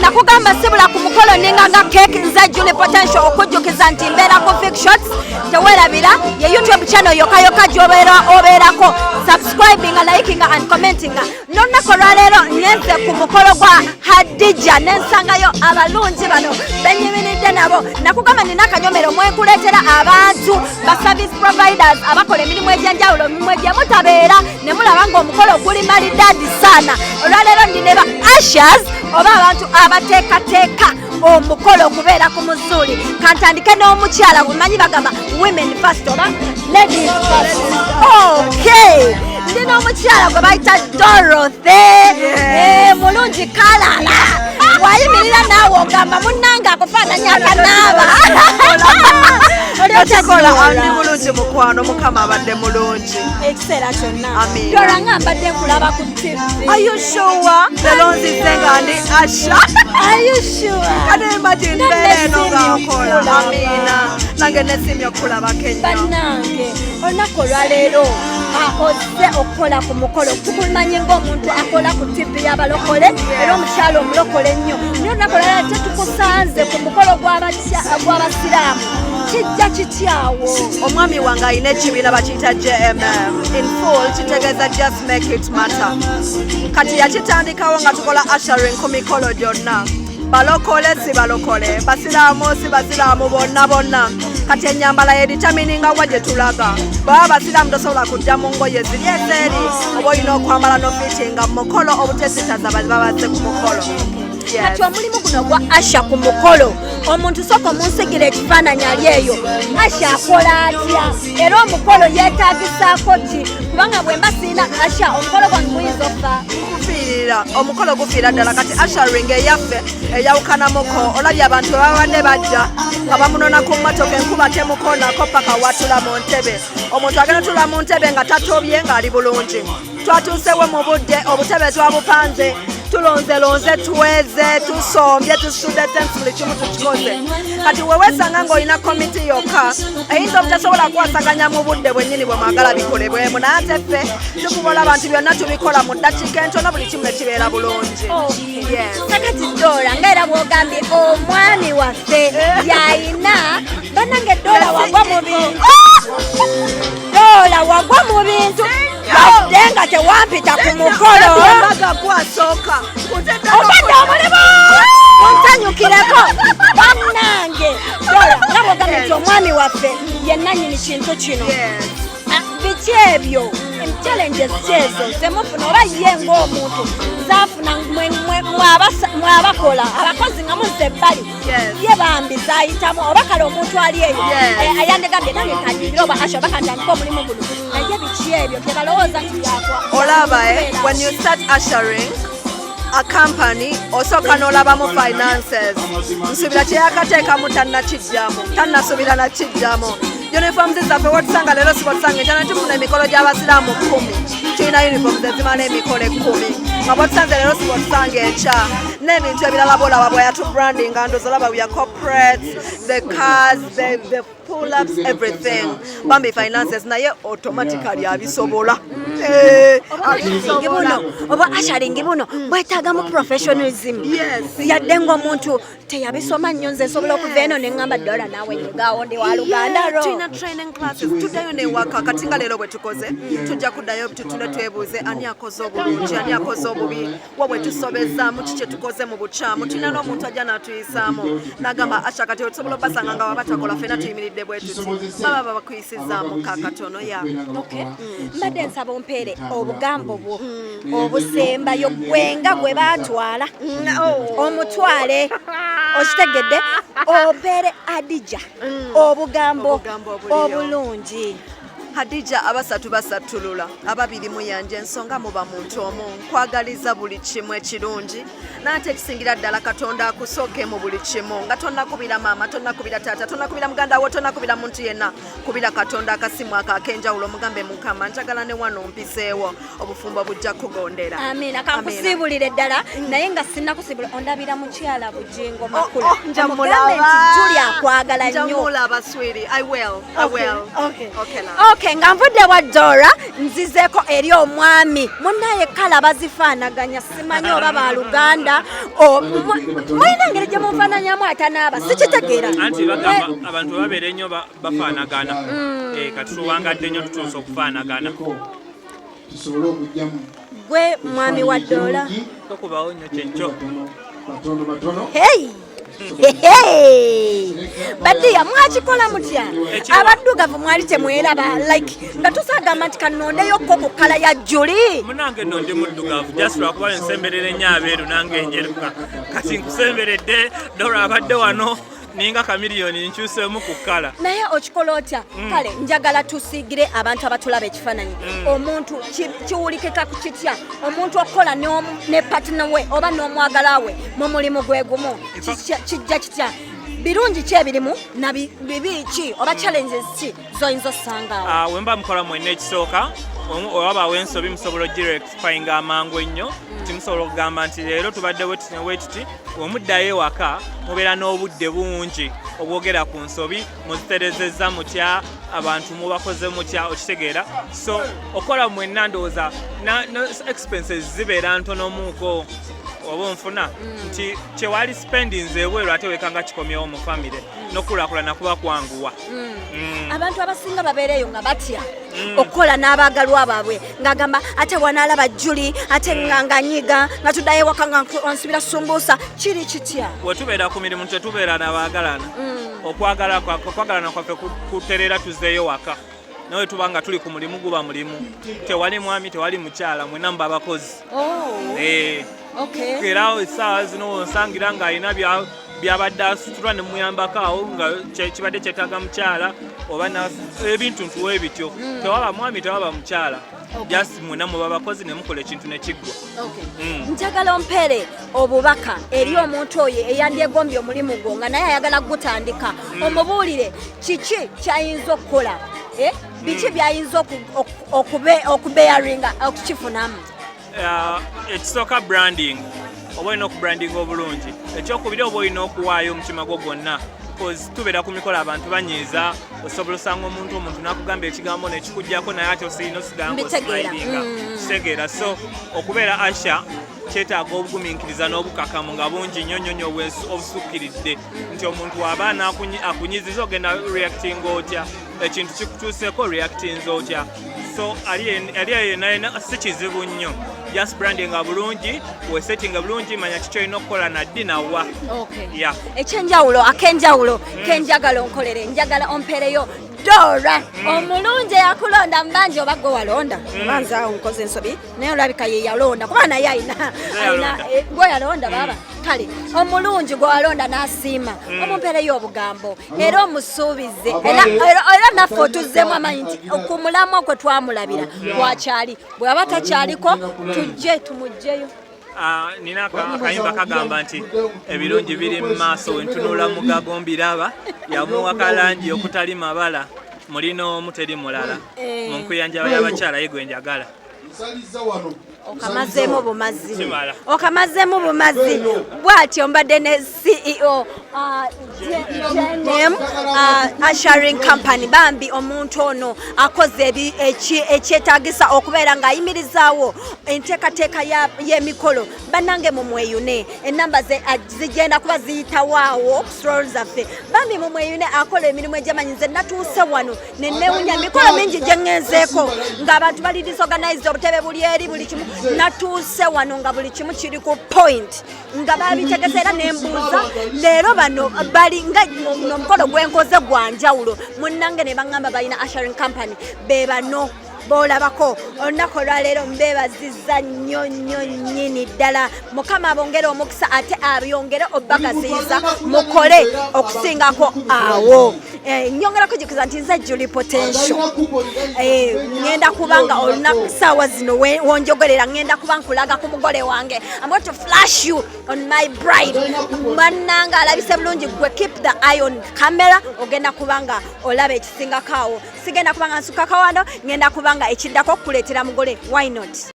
nakugamba sibula ku mukolo ninganga cake nza Julie Potential okujjukiza nti mbeera ku Vic Shots tewerabira ye YouTube channel yokayoka obeerako subscribing liking and commenting nonako lwaleero nyenze ku mukolo gwa Hadija nensangayo abalungi bano benyimiridde nabo nakugamba nina akanyomero mwekuleetera abantu ba service providers abakola emirimu egy'enjawulo mimwe gye mutabeera ne mulaba ng'omukolo guli maridadi sana olwaleero ndine ba ushers oba abantu abateekateeka omukolo okubeera ku muzuuli kantandike n'omukyala bumanyi bagamba women first oba ladies first okay ndina omukyala gwe bayita Dorothy mulungi kalala wayimirira naawe ogamba munnange akufaananya akanaaba olyotakola andi mulungi mukwano mukama abadde mulungi ekiseera kyonna Dora ngambadde nkulaba ku TV. Are you sure? Telonzizze nga ndi Asha. Are you sure? Kane imagine mbeera eno ng'akola amina nange nesimye okulabako ennyo bannange olunaku olwaleero ozze okukola ku mukolo tukumanyi ng'omuntu akola ku TV y'abalokole era omukyalo omulokole ennyo naye olunaku olwaleero tetukusanze ku mukolo gw'abasiraamu kijja kityawo omwami wange alina ekibiina bakiyita JMM in full kitegeeza just make it matter kati yakitandikawo nga tukola ushering ku mikolo gyonna balokole si balokole basiraamu si basiraamu bonna kati ennyambala yeditamininga wa gye tulaga baba basiraamu tosobola kujja mu ngoye ziri ezeeri oba olina okwambala nofitinga mu mukolo obutesitaza babazze ku mukolo kati omulimu guno gwa Asha ku mukolo omuntu soko munsigira ekifaananyi ali eyo Asha akola atya era omukolo yeetaagisaako ki kubanga bwe mba siina Asha omukolo gwange guyinza okufa gufiirira omukolo gufiira ddala kati ushering eyaffe eyawukanamuko olabye abantu babadde bajja nga bamunona ku mmotoka enkuba temukoonako paka watula mu ntebe omuntu agenda tula mu ntebe nga tatobye ng'ali bulungi twatuusewo mu budde obutebe twabupanze tulonzelonze tuweze tusombye tusudde thanks buli kimu tukikoze kati weweesanga ng'olina komiti yokka eyinza obutasobola kuwasaganya mu budde bwennyini bwe mwagala bikolebwemu naye ate ffe tukubola abantu byonna tubikola mu ddakiika entono buli kimu ne kibeera bulungi kakati Dora ngaera bw'ogambye omwami waffe yayina bannange Dora wagwa mu bintu Dora wagwa mu bintu badde nga tewampita ku mukolo obadde omulimu ontanyukireko bannange Dora nga bw'ogambye nti omwami waffe yennannyini kintu kino biki ebyo challenges kyezo zemufuna oba ye ng'omuntu zaafuna mwabakola abakozi nga muzze ebbali ye bambi zayitamu oba kale omuntu ali eyo ayandegambye nange kandiira oba Asha oba kantandika omulimu guno naye biki ebyo tebalowooza nti byakwa olaba when you start ushering a company osooka n'olabamu finances nsuubira kyeyakateekamu tannasuubira nakijjamu uniforms zaffe wotusanga leero sibotusanga ekyana tufuna emikolo gy'abasiraamu 10 tulina uniforms ezimala emikolo 10 nga botusanze leero sibotusanga ekya n'ebintu ebirala boolaba bwe yatubrandinga ndozolaba we are corporates the cars the pull-ups everything bambi finances naye automatically abisobola oba ushering buno bwetaagamu professionalism yadde ng'omuntu teyabisoma nnyo nze nsobola okuva eno ne ŋŋamba Dora naawe nyugawo ndi wa Luganda ro tulina training classes tuddayo newaka kati nga leero bwe tukoze tujja kuddayo tutule twebuuze ani akoze obulungi ani akoze obubi wa bwe tusobezaamu kiki tukoze mu bukyamu tulina n'omuntu ajja n'atuyisaamu n'agamba Asha kati otusobola obasanga nga baba takola ffena tuyimiridde bwe tuti baba bakuyisizaamu kakatono ya mbadde nsaba ompeere obugambo bwo obusembayo gwenga gwe baatwala omutwale okitegedde ompeere Hadija obugambo obulungi Hadija abasatu basatulula ababiri muyanje ensonga muba muntu omu nkwagaliza buli kimu ekirungi n'ate ekisingira ddala Katonda akusooke mu buli kimu nga tonnakubira maama tonnakubira taata tonnakubira muganda wo tonnakubira muntu yenna kubira Katonda akasimu ako ak'enjawulo mugambe Mukama njagala ne wano mpiseewo obufumbo bujja kugondera amina kankusiibulire ddala naye nga sinnakusiibula ondabira mukyala bujingo makulu njamulaba Julia akwagala nnyo njamulaba sweetie I will okay Okay, nga nvudde wa Dora nzizeeko eri omwami munnaye kala bazifaanaganya simanyi oba baluganda mulina engeri gye munfaananyamu atanaaba sikitegeera anti bagamba abantu babeera ennyo bafaanagana kati tuwangadde nnyo tutuusa okufaanagana gwe mwami wa Dora tokubawo nnyo kyenkyo badiya mwakikola mutya abaddugavu mwali temweraba like nga tusagamba nti kanondeyokko ku kala ya juli munange nno ndi muddugavu just lwakuba ensemberera ennyo abeeru nange enjeruka kati nkusemberedde Dora abadde wano ninga kamiliyoni nkyuseemu ku kkala naye okikola otya kale njagala tusiigire abantu abatulaba ekifaananyi omuntu kiwulikika ku kitya omuntu okukola ne patina we oba n'omwagala we mu mulimu gwe gumu kijja kitya birungi ki ebirimu na bibi ki oba challenges ki zoyinza osangawo we mba mukola mwenna ekisooka wabaawo ensobi musobola ogirectifyinga amangu ennyo timusobola okugamba nti leero tubadde wetiti omuddayo ewaka mubeera n'obudde bungi obwogera ku nsobi muziterezezza mutya abantu mubakoze mutya okitegeera so okola mwenna ndowooza expenses zibeera ntonomuuko oba onfuna nti kyewali spendings ebweru ate wekanga kikomyewo mu famire n'okulaakulana kuba kwanguwa abantu abasinga babeereyo nga batya okukola n'abaagalwa baabwe ng'agamba ate wanaalaba juli ate nganyiga nga tuddayo ewaka nga nsibira sumbuusa kiri kitya wetubeera ku mirimu tetubeera n'abaagalana okwagalana kwaffe kuterera tuzeeyo waka nawe tuba nga tuli ku mulimu guba mulimu tewali mwami tewali mukyala mwena mba abakozi era essaawa zino onsangira ng'alina byabadde asitula ne muyambako awo nga kibadde kyetaaga mukyala oba ebintu ntuwe bityo tewaba mwami tewaba mukyala just mwena muba abakozi ne mukola ekintu ne kiggwa njagala ompeere obubaka eri omuntu oyo eyandyegombye omulimu gwo nga naye ayagala gutandika omubuulire kiki kyayinza okukola biki byayinza okubeyaringa okukifunamu ekisooka branding oba olina okubrandinga obulungi ekyokubiri oba olina okuwaayo omutima gwo gwonna tubeera ku mikolo abantu banyiiza osobola osanga omuntu nakugamba ekigambo nekikugjako naye ate osiina osiganga osimayiringa kitegeera so okubeera asha kyetaaga obugumiikiriza n'obukakamu nga bungi nnyo obusukkiridde nti omuntu waba akunyiziza ogenda reacting otya ekintu kikutuuseeko reactinze otya so ali eyo yenayena si kizibu nnyo just branding bulungi wesetting bulungi manya kikyolina okukola naddi nawa ekyenjawulo akenjawulo kenjagala onkolere njagala ompeereyo Dora omulungi yakulonda mbanje oba gwe walonda banza onkoze ensobi naye olabika ye yalonda kuba naye ayina gwe yalonda baba kale omulungi gwe walonda n'asiima omumpeereyo obugambo era omusuubize era naffe otuzzemu amanyi nti ku mulamwa kwe twamulabira bwakyali bw'aba takyaliko tujje tumugjeyo nina akayimba kagamba nti ebirungi biri mu maaso wentunula mugago mbiraba yamuwa kalangi okutali mabala mulina omu teri mulala mu nkuyanja y'abakyala yegwe njagala okamazeemu bumazi bw'atyo mbadde ne CEO Ushering company bambi omuntu ono akoze ekyetaagisa okubeera ng'ayimirizaawo enteekateeka y'emikolo bannange mumweyune ennamba zigenda kuba ziyitawaawo stroll zaffe bambi mumweyune akola emirimu egyamanyi nze natuuse wano nenewunya emikolo mingi gye ŋŋenzeeko ng'abantu bali disorganize obutebe buli eri buli kimu natuuse wano nga buli kimu kiri ku point nga babitegese era nembuuza leero bano bali nga nomukolo gwenkoze gwanjawulo munnange ne baŋŋamba balina Ushering company be bano bolabako olunaku olwaleero mbeebazizza nnyo nnyini ddala mukama abongere omukisa ate abyongere obbagaziyiza mukole okusingako awo nyongerako jikuza nti nze Julie Potential ngenda kubanga olunaku saawa zino wonjogerera ngenda kuba nkulaga ku mugole wange I'm going to flash you on my bride mannanga alabise bulungi gwe keep the eye on camera ogenda kubanga olaba ekisingako awo sigenda kubanga nsukako wano ngenda kubanga ekiddako okukuleetera mugole why not